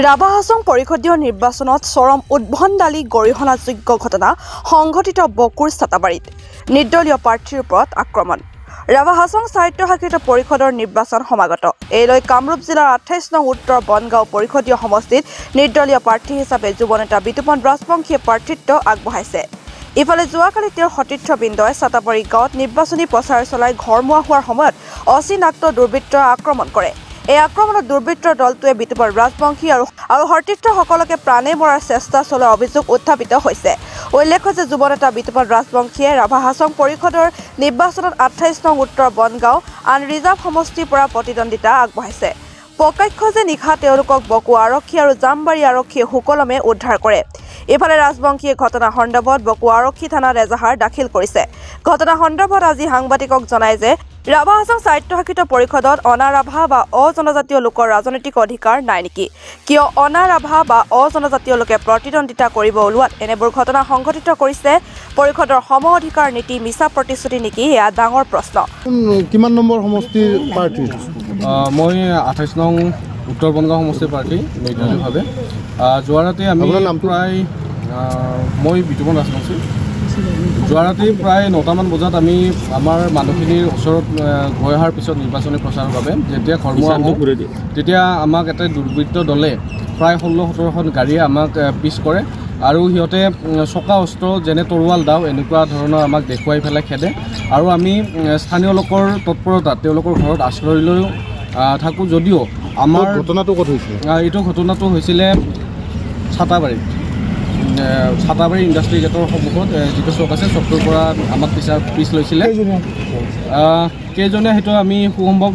ৰাভা হাছং পৰিষদীয় নিৰ্বাচনত চৰম উদ্ভণ্ডালী গৰিহণাযোগ্য ঘটনা সংঘটিত বকুৰ ছাতাবাৰীত নিৰ্দলীয় প্ৰাৰ্থীৰ ওপৰত আক্ৰমণ। ৰাভা হাছং স্বায়ত্তশাসিত পৰিষদৰ নিৰ্বাচন সমাগত। এইলৈ কামৰূপ জিলাৰ 28 নং উত্তৰ বনগাঁও পৰিষদীয় সমষ্টিত নিৰ্দলীয় প্ৰাৰ্থী হিচাপে যুৱনেতা বিতুপন ৰাজবংশীয়ে প্ৰাৰ্থিত্ব আগবঢ়াইছে। ইফালে যোৱাকালি তেওঁৰ সতীৰ্থবৃন্দই ছাতাবাৰী গাঁৱত নিৰ্বাচনী প্ৰচাৰ চলাই ঘৰমুৱা হোৱাৰ সময়ত অচিনাক্ত দুৰ্বৃত্তই আক্ৰমণ কৰে। এই আক্ৰমণত দুৰ্বৃত্তৰ দলটোৱে বিতুপন ৰাজবংশী আৰু সতীৰ্থসকলকে প্ৰাণে মৰাৰ চেষ্টা চলোৱাৰ অভিযোগ উত্থাপিত হৈছে। উল্লেখ্য যে যুৱনেতা বিতুপন ৰাজবংশীয়ে ৰাভা হাছং পৰিষদৰ নিৰ্বাচনত 28 নং উত্তৰ বনগাঁও আনৰিজাৰ্ভ সমষ্টিৰ পৰা প্ৰতিদ্বন্দ্বিতা আগবঢ়াইছে। প্ৰকাশ্য যে নিশা তেওঁলোকক বকু আৰক্ষী আৰু জামবাৰী আৰক্ষীয়ে সুকলমে উদ্ধাৰ কৰে। ইফালে ৰাজবংশীয়ে ঘটনা সন্দৰ্ভত বকু আৰক্ষী থানাত এজাহাৰ দাখিল কৰিছে। ঘটনা সন্দৰ্ভত আজি সাংবাদিকক জনায় যে ৰাভা হাছং স্বায়ত্তশাসিত পৰিষদত অনা ৰাভা বা অজনজাতীয় লোকৰ ৰাজনৈতিক অধিকাৰ নাই নেকি? কিয় অনা ৰাভা বা অজনজাতীয় লোকে প্ৰতিদ্বন্দ্বিতা কৰিব ওলোৱাত এনেবোৰ ঘটনা সংঘটিত কৰিছে? পৰিষদৰ সম অধিকাৰ নীতি মিছা প্ৰতিশ্ৰুতি নেকি? এয়া ডাঙৰ প্ৰশ্ন। কিমান নম্বৰ সমষ্টিৰ প্ৰাৰ্থী? মই 28 নং উত্তৰ বনগাঁও সমষ্টিৰ প্ৰাৰ্থী নিৰ্দলীয়ভাৱে। যোৱা ৰাতি আমি প্ৰায় মই বিতুপন ৰাজবংশী। যোৱা ৰাতি প্ৰায় 9টামান বজাত আমি আমাৰ মানুহখিনিৰ ওচৰত গৈ অহাৰ পিছত নিৰ্বাচনী প্ৰচাৰৰ বাবে যেতিয়া ঘৰমুৱা হওঁ তেতিয়া আমাক এটা দুৰ্বৃত্ত দলে প্ৰায় 16-17খন গাড়ীয়ে আমাক পিছ কৰে আৰু সিহঁতে চকা অস্ত্ৰ যেনে তৰোৱাল দাও এনেকুৱা ধৰণৰ আমাক দেখুৱাই পেলাই খেদে আৰু আমি স্থানীয় লোকৰ তৎপৰতাত তেওঁলোকৰ ঘৰত আশ্ৰয় লৈ থাকোঁ। যদিও আমাৰ ঘটনাটো ক'ত হৈছিলে? এইটো ঘটনাটো হৈছিলে ছাতাবাৰী ইণ্ডাষ্ট্ৰী গেটৰ সন্মুখত যিটো চক আছে, চকটোৰ পৰা আমাক পিছ লৈছিলে। কেইজনে সেইটো আমি সুসম্ভৱ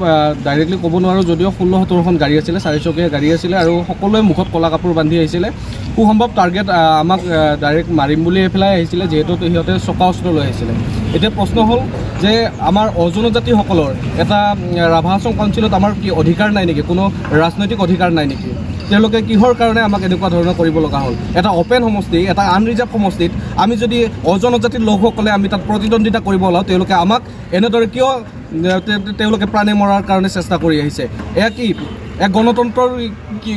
ডাইৰেক্টলি ক'ব নোৱাৰোঁ। যদিও 16-17খন গাড়ী আছিলে, 4চকীয়া গাড়ী আছিলে আৰু সকলোৱে মুখত ক'লা কাপোৰ বান্ধি আহিছিলে। সুসম্ভৱ টাৰ্গেট আমাক ডাইৰেক্ট মাৰিম বুলি পেলাই আহিছিলে, যিহেতু সিহঁতে চকা অস্ত্ৰ লৈ আহিছিলে। এতিয়া প্ৰশ্ন হ'ল যে আমাৰ অজনজাতিসকলৰ এটা ৰাভা হাছং কাউন্সিলত আমাৰ কি অধিকাৰ নাই নেকি? কোনো ৰাজনৈতিক অধিকাৰ নাই নেকি? তেওঁলোকে কিহৰ কাৰণে আমাক এনেকুৱা ধৰণৰ কৰিব লগা হ'ল? এটা অপেন সমষ্টি, এটা আনৰিজাৰ্ভ সমষ্টিত আমি যদি অজনজাতিৰ লোকসকলে আমি তাত প্ৰতিদ্বন্দ্বিতা কৰিব ওলাওঁ, তেওঁলোকে আমাক এনেদৰে কিয় তেওঁলোকে প্ৰাণে মৰাৰ কাৰণে চেষ্টা কৰি আহিছে? এয়া কি এক গণতন্ত্ৰৰ কি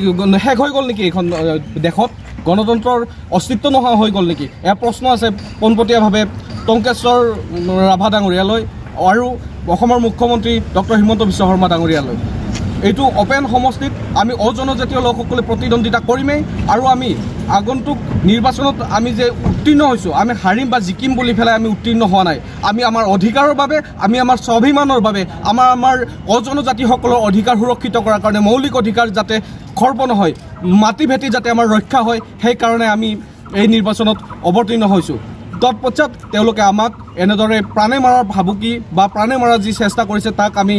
শেষ হৈ গ'ল নেকি? এইখন দেশত গণতন্ত্ৰৰ অস্তিত্ব নোহোৱা হৈ গ'ল নেকি? এয়া প্ৰশ্ন আছে পোনপটীয়াভাৱে টংকেশ্বৰ ৰাভা ডাঙৰীয়ালৈ আৰু অসমৰ মুখ্যমন্ত্ৰী ডক্টৰ হিমন্ত বিশ্ব শৰ্মা ডাঙৰীয়ালৈ। এইটো অপেন সমষ্টিত আমি অজনজাতীয় লোকসকলে প্ৰতিদ্বন্দ্বিতা কৰিমেই আৰু আমি আগন্তুক নিৰ্বাচনত আমি যে উত্তীৰ্ণ হৈছোঁ, আমি হাৰিম বা জিকিম বুলি পেলাই আমি উত্তীৰ্ণ হোৱা নাই। আমি আমাৰ অধিকাৰৰ বাবে, আমি আমাৰ স্বাভিমানৰ বাবে, আমাৰ অজনজাতিসকলৰ অধিকাৰ সুৰক্ষিত কৰাৰ কাৰণে, মৌলিক অধিকাৰ যাতে খৰ্ব নহয়, মাটি ভেটি যাতে আমাৰ ৰক্ষা হয়, সেইকাৰণে আমি এই নিৰ্বাচনত অৱতীৰ্ণ হৈছোঁ। তৎপশ্চাত তেওঁলোকে আমাক এনেদৰে প্ৰাণে মৰাৰ ভাবুকি বা প্ৰাণে মৰাৰ যি চেষ্টা কৰিছে তাক আমি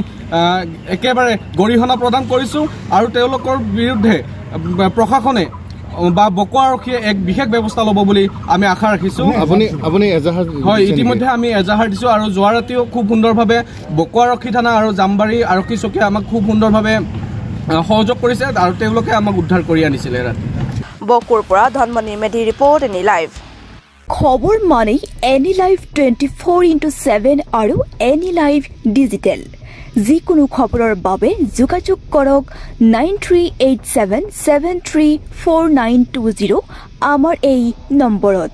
একেবাৰে গৰিহণা প্ৰদান কৰিছোঁ আৰু তেওঁলোকৰ বিৰুদ্ধে প্ৰশাসনে বা বকু আৰক্ষীয়ে এক বিশেষ ব্যৱস্থা ল'ব বুলি আমি আশা ৰাখিছোঁ। আপুনি এজাহাৰ? হয়, ইতিমধ্যে আমি এজাহাৰ দিছোঁ আৰু যোৱা ৰাতিও খুব সুন্দৰভাৱে বকু আৰক্ষী থানা আৰু জামবাৰী আৰক্ষী চকীয়ে আমাক খুব সুন্দৰভাৱে সহযোগ কৰিছে আৰু তেওঁলোকে আমাক উদ্ধাৰ কৰি আনিছিলে ৰাতি। বকুৰ পৰা Dhanmoni Medhi report, any live. খবৰ মানে এনি লাইভ 24/7 আৰু এনি লাইভ ডিজিটেল। যিকোনো খবৰৰ বাবে যোগাযোগ কৰক 9387734920 আমাৰ এই নম্বৰত।